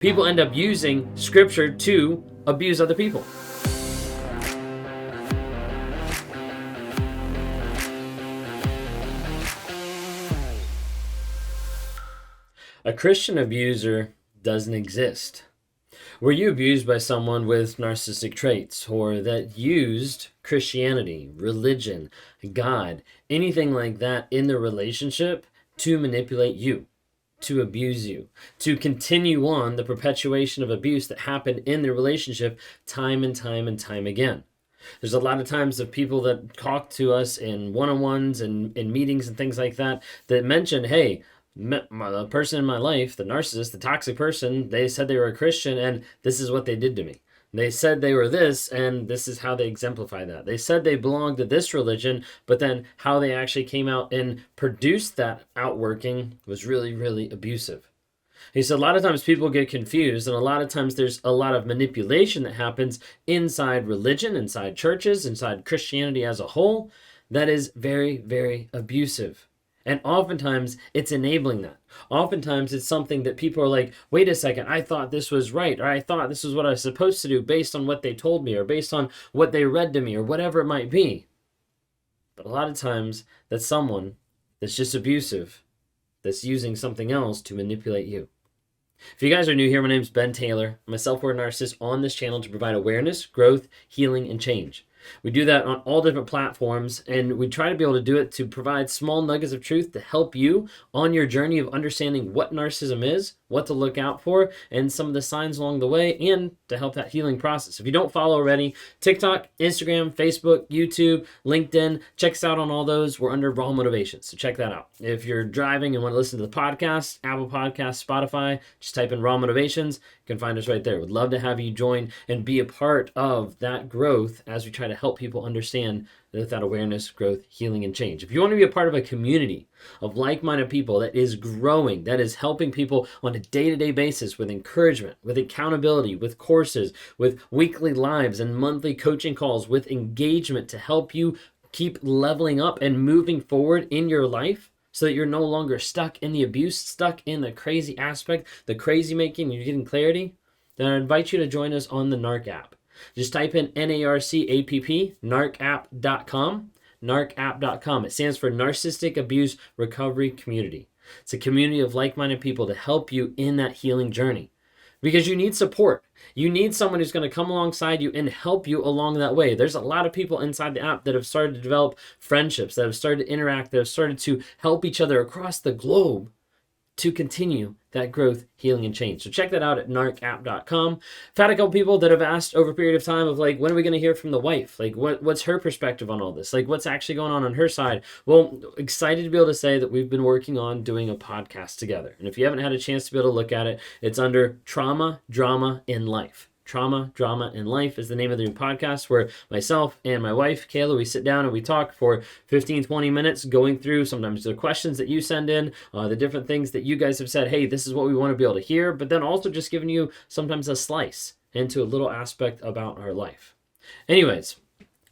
People end up using scripture to abuse other people. A Christian abuser doesn't exist. Were you abused by someone with narcissistic traits or that used Christianity, religion, God, anything like that in the relationship to manipulate you, to abuse you, to continue on the perpetuation of abuse that happened in the relationship time and time and time again? There's a lot of times of people that talk to us in one-on-ones and in meetings and things like that that mention, hey, the person in my life, the narcissist, the toxic person, they said they were a Christian and this is what they did to me. They said they were this and this is how they exemplify that. They said they belonged to this religion, but then how they actually came out and produced that outworking was really, really abusive. He said a lot of times people get confused, and a lot of times there's a lot of manipulation that happens inside religion, inside churches, inside Christianity as a whole, that is very, very abusive. And oftentimes it's enabling that. Oftentimes it's something that people are like, wait a second, I thought this was right, or I thought this was what I was supposed to do based on what they told me, or based on what they read to me, or whatever it might be. But a lot of times that's someone that's just abusive, that's using something else to manipulate you. If you guys are new here, my name is Ben Taylor. I'm a self-aware narcissist on this channel to provide awareness, growth, healing, and change. We do that on all different platforms, and we try to be able to do it to provide small nuggets of truth to help you on your journey of understanding what narcissism is, what to look out for, and some of the signs along the way, and to help that healing process. If you don't follow already, TikTok, Instagram, Facebook, YouTube, LinkedIn, check us out on all those. We're under Raw Motivation, so check that out. If you're driving and want to listen to the podcast, Apple Podcasts, Spotify, just type in Raw Motivations. You can find us right there. We'd love to have you join and be a part of that growth as we try to help people understand that awareness, growth, healing, and change. If you want to be a part of a community of like-minded people that is growing, that is helping people on a day-to-day basis with encouragement, with accountability, with courses, with weekly lives and monthly coaching calls, with engagement to help you keep leveling up and moving forward in your life so that you're no longer stuck in the abuse, stuck in the crazy aspect, the crazy making, you're getting clarity, then I invite you to join us on the NARC app. Just type in NARCAPP, narcapp.com, narcapp.com. It stands for Narcissistic Abuse Recovery Community. It's a community of like-minded people to help you in that healing journey. Because you need support. You need someone who's going to come alongside you and help you along that way. There's a lot of people inside the app that have started to develop friendships, that have started to interact, that have started to help each other across the globe to continue that growth, healing, and change. So check that out at narcapp.com. I've had a couple people that have asked over a period of time of like, when are we going to hear from the wife? Like, what's her perspective on all this? Like, what's actually going on her side? Well, excited to be able to say that we've been working on doing a podcast together. And if you haven't had a chance to be able to look at it, it's under Trauma, Drama, in Life. Trauma, Drama, and Life is the name of the new podcast where myself and my wife, Kayla, we sit down and we talk for 15, 20 minutes going through sometimes the questions that you send in, the different things that you guys have said, hey, this is what we want to be able to hear, but then also just giving you sometimes a slice into a little aspect about our life. Anyways,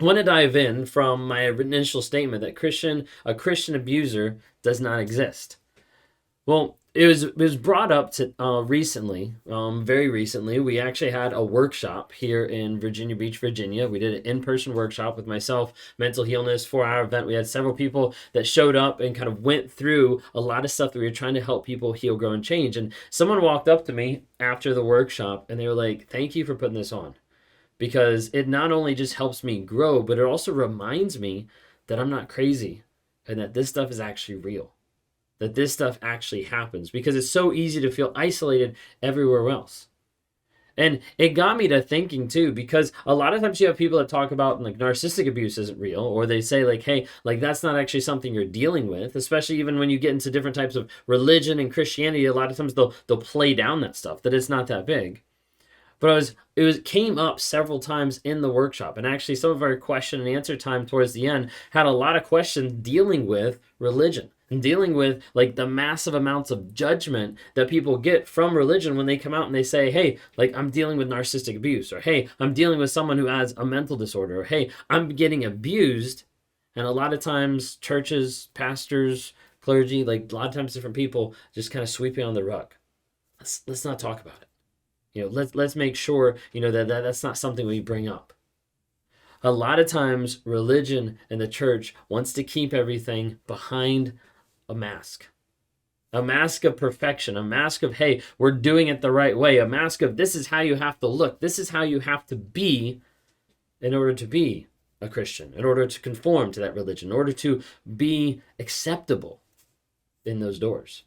I want to dive in from my initial statement that a Christian abuser does not exist. Well, it was brought up to recently, very recently. We actually had a workshop here in Virginia Beach, Virginia. We did an in-person workshop with myself, mental illness, 4-hour event. We had several people that showed up and kind of went through a lot of stuff that we were trying to help people heal, grow, and change. And someone walked up to me after the workshop and they were like, thank you for putting this on. Because it not only just helps me grow, but it also reminds me that I'm not crazy and that this stuff is actually real. That this stuff actually happens, because it's so easy to feel isolated everywhere else. And it got me to thinking too, because a lot of times you have people that talk about like narcissistic abuse isn't real, or they say like, hey, like that's not actually something you're dealing with, especially even when you get into different types of religion and Christianity. A lot of times they'll play down that stuff, that it's not that big. But it came up several times in the workshop, and actually some of our question and answer time towards the end had a lot of questions dealing with religion and dealing with like the massive amounts of judgment that people get from religion when they come out and they say, hey, like I'm dealing with narcissistic abuse, or hey, I'm dealing with someone who has a mental disorder, or hey, I'm getting abused. And a lot of times churches, pastors, clergy, like a lot of times different people just kind of sweep it on the rug. Let's not talk about it. let's make sure, that's not something we bring up. A lot of times, religion and the church wants to keep everything behind a mask. A mask of perfection, a mask of, hey, we're doing it the right way, a mask of this is how you have to look, this is how you have to be in order to be a Christian, in order to conform to that religion, in order to be acceptable in those doors.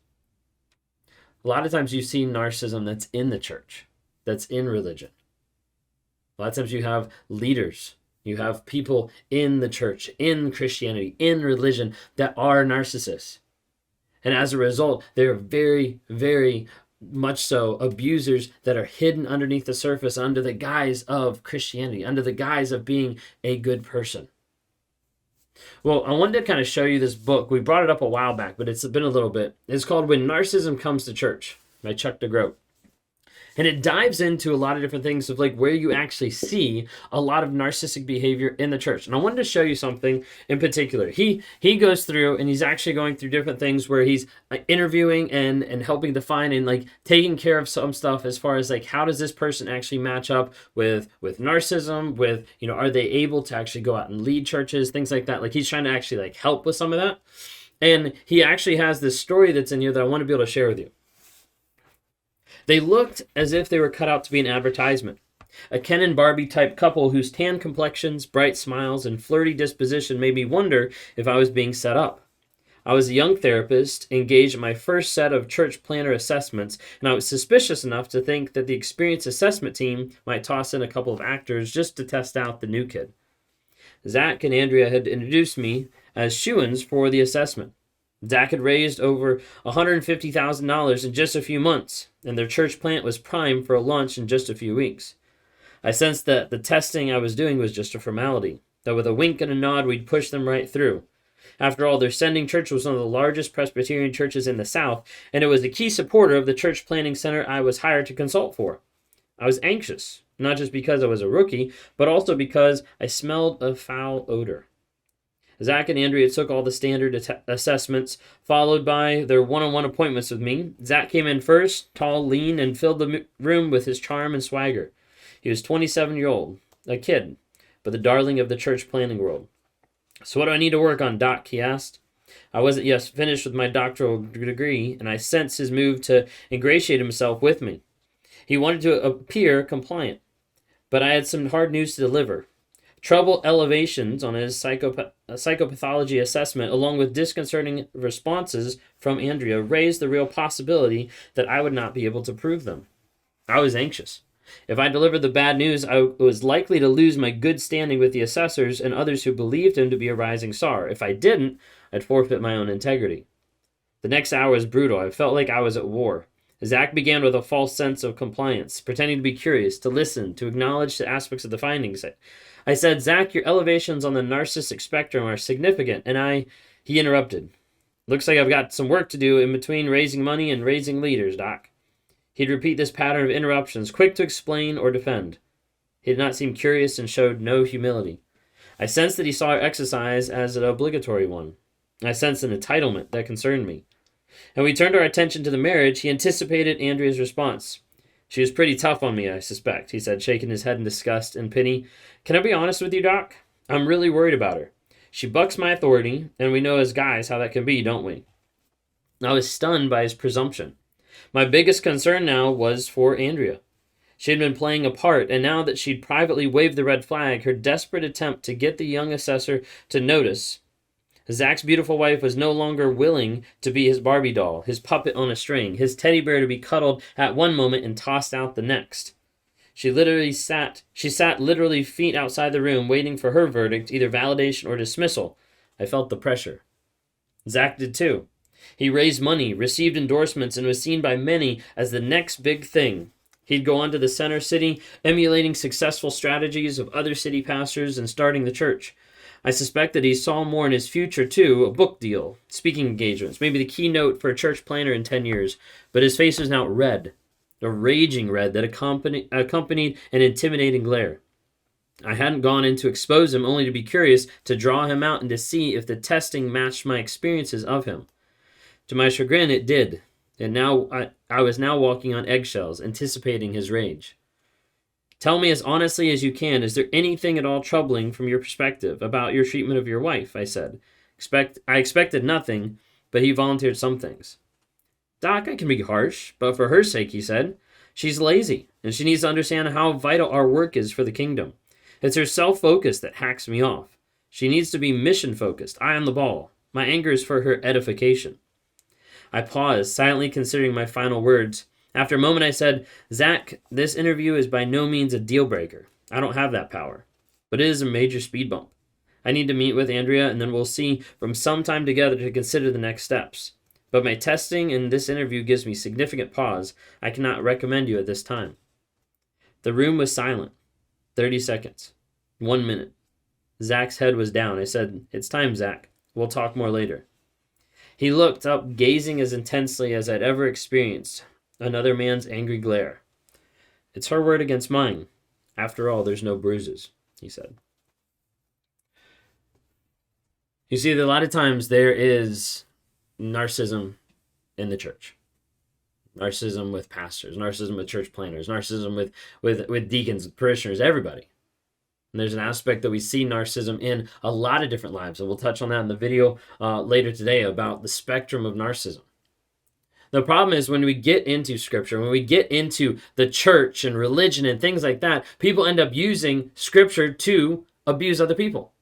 A lot of times you see narcissism that's in the church, that's in religion. A lot of times you have leaders, you have people in the church, in Christianity, in religion that are narcissists. And as a result, they're very, very much so abusers that are hidden underneath the surface under the guise of Christianity, under the guise of being a good person. Well, I wanted to kind of show you this book. We brought it up a while back, but it's been a little bit. It's called When Narcissism Comes to Church by Chuck DeGroat. And it dives into a lot of different things of like where you actually see a lot of narcissistic behavior in the church. And I wanted to show you something in particular. He goes through and he's actually going through different things where he's interviewing and helping define and like taking care of some stuff as far as like how does this person actually match up with narcissism, with, are they able to actually go out and lead churches, things like that. Like he's trying to actually like help with some of that. And he actually has this story that's in here that I want to be able to share with you. They looked as if they were cut out to be an advertisement. A Ken and Barbie type couple whose tan complexions, bright smiles, and flirty disposition made me wonder if I was being set up. I was a young therapist, engaged in my first set of church planner assessments, and I was suspicious enough to think that the experienced assessment team might toss in a couple of actors just to test out the new kid. Zach and Andrea had introduced me as shoo-ins for the assessment. Zach had raised over $150,000 in just a few months, and their church plant was primed for a launch in just a few weeks. I sensed that the testing I was doing was just a formality, that with a wink and a nod we'd push them right through. After all, their sending church was one of the largest Presbyterian churches in the South, and it was a key supporter of the church planning center I was hired to consult for. I was anxious, not just because I was a rookie, but also because I smelled a foul odor. Zach and Andrea took all the standard assessments, followed by their one-on-one appointments with me. Zach came in first, tall, lean, and filled the room with his charm and swagger. He was 27-year-old, a kid, but the darling of the church planning world. So what do I need to work on, Doc? He asked. I wasn't yet finished with my doctoral degree, and I sensed his move to ingratiate himself with me. He wanted to appear compliant, but I had some hard news to deliver. Trouble elevations on his psychopathology assessment, along with disconcerting responses from Andrea, raised the real possibility that I would not be able to prove them. I was anxious. If I delivered the bad news, I was likely to lose my good standing with the assessors and others who believed him to be a rising star. If I didn't, I'd forfeit my own integrity. The next hour was brutal. I felt like I was at war. Zach began with a false sense of compliance, pretending to be curious, to listen, to acknowledge the aspects of the findings. I said, Zach, your elevations on the narcissistic spectrum are significant, and he interrupted. Looks like I've got some work to do in between raising money and raising leaders, Doc. He'd repeat this pattern of interruptions, quick to explain or defend. He did not seem curious and showed no humility. I sensed that he saw our exercise as an obligatory one. I sensed an entitlement that concerned me. And we turned our attention to the marriage. He anticipated Andrea's response. She was pretty tough on me, I suspect, he said, shaking his head in disgust and pity. Can I be honest with you, Doc? I'm really worried about her. She bucks my authority, and we know as guys how that can be, don't we? I was stunned by his presumption. My biggest concern now was for Andrea. She had been playing a part, and now that she'd privately waved the red flag, her desperate attempt to get the young assessor to notice, Zach's beautiful wife was no longer willing to be his Barbie doll, his puppet on a string, his teddy bear to be cuddled at one moment and tossed out the next. She sat literally feet outside the room waiting for her verdict, either validation or dismissal. I felt the pressure. Zach did too. He raised money, received endorsements, and was seen by many as the next big thing. He'd go on to the center city, emulating successful strategies of other city pastors and starting the church. I suspect that he saw more in his future, too, a book deal, speaking engagements, maybe the keynote for a church planner in 10 years. But his face was now red, a raging red that accompanied an intimidating glare. I hadn't gone in to expose him, only to be curious, to draw him out and to see if the testing matched my experiences of him. To my chagrin, it did. And now I was now walking on eggshells, anticipating his rage. Tell me as honestly as you can, is there anything at all troubling from your perspective about your treatment of your wife? I said. I expected nothing, but he volunteered some things. Doc, I can be harsh, but for her sake, he said. She's lazy, and she needs to understand how vital our work is for the kingdom. It's her self-focus that hacks me off. She needs to be mission-focused, eye on the ball. My anger is for her edification. I paused, silently considering my final words. After a moment, I said, Zach, this interview is by no means a deal breaker. I don't have that power. But it is a major speed bump. I need to meet with Andrea, and then we'll see from some time together to consider the next steps. But my testing in this interview gives me significant pause. I cannot recommend you at this time. The room was silent. 30 seconds. 1 minute. Zach's head was down. I said, It's time, Zach. We'll talk more later. He looked up, gazing as intensely as I'd ever experienced another man's angry glare. It's her word against mine. After all, there's no bruises, he said. You see, a lot of times there is narcissism in the church. Narcissism with pastors, narcissism with church planners, narcissism with deacons, parishioners, everybody. And there's an aspect that we see narcissism in a lot of different lives, and we'll touch on that in the video later today about the spectrum of narcissism. The problem is when we get into Scripture, when we get into the church and religion and things like that, people end up using Scripture to abuse other people.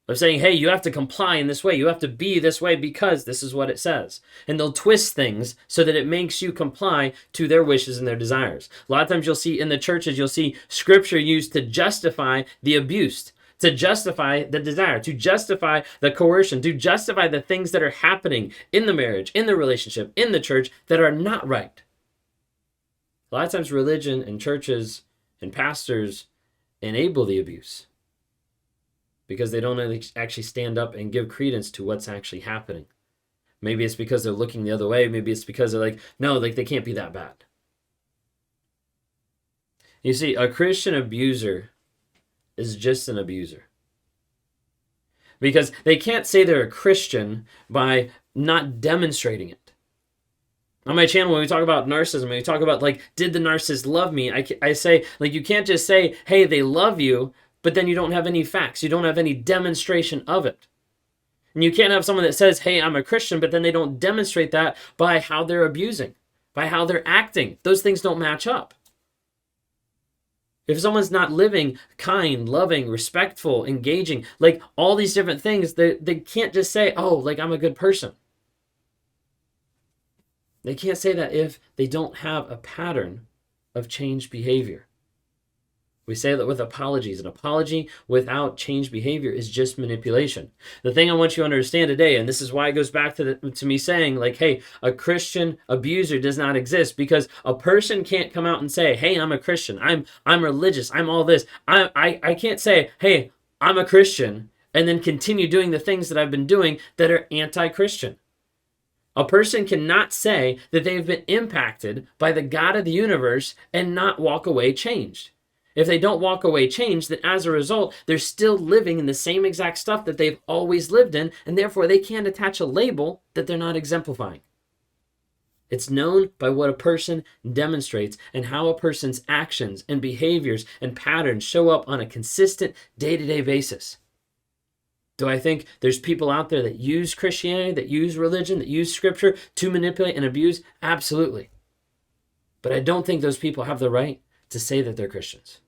Of saying, hey, you have to comply in this way. You have to be this way because this is what it says. And they'll twist things so that it makes you comply to their wishes and their desires. A lot of times you'll see in the churches, you'll see Scripture used to justify the abused, to justify the desire, to justify the coercion, to justify the things that are happening in the marriage, in the relationship, in the church that are not right. A lot of times religion and churches and pastors enable the abuse, because they don't actually stand up and give credence to what's actually happening. Maybe it's because they're looking the other way. Maybe it's because they're like, no, like they can't be that bad. You see, a Christian abuser is just an abuser. Because they can't say they're a Christian by not demonstrating it. On my channel, when we talk about narcissism, when we talk about, like, did the narcissist love me? I say, like, you can't just say, hey, they love you, but then you don't have any facts. You don't have any demonstration of it. And you can't have someone that says, hey, I'm a Christian, but then they don't demonstrate that by how they're abusing, by how they're acting. Those things don't match up. If someone's not living kind, loving, respectful, engaging, like all these different things, they can't just say, oh, like I'm a good person. They can't say that if they don't have a pattern of changed behavior. We say that with apologies. An apology without changed behavior is just manipulation. The thing I want you to understand today, and this is why it goes back to me saying, like, hey, a Christian abuser does not exist, because a person can't come out and say, hey, I'm a Christian. I'm religious. I'm all this. I can't say, hey, I'm a Christian, and then continue doing the things that I've been doing that are anti-Christian. A person cannot say that they've been impacted by the God of the universe and not walk away changed. If they don't walk away changed, then as a result, they're still living in the same exact stuff that they've always lived in, and therefore they can't attach a label that they're not exemplifying. It's known by what a person demonstrates and how a person's actions and behaviors and patterns show up on a consistent day-to-day basis. Do I think there's people out there that use Christianity, that use religion, that use Scripture to manipulate and abuse? Absolutely. But I don't think those people have the right to say that they're Christians.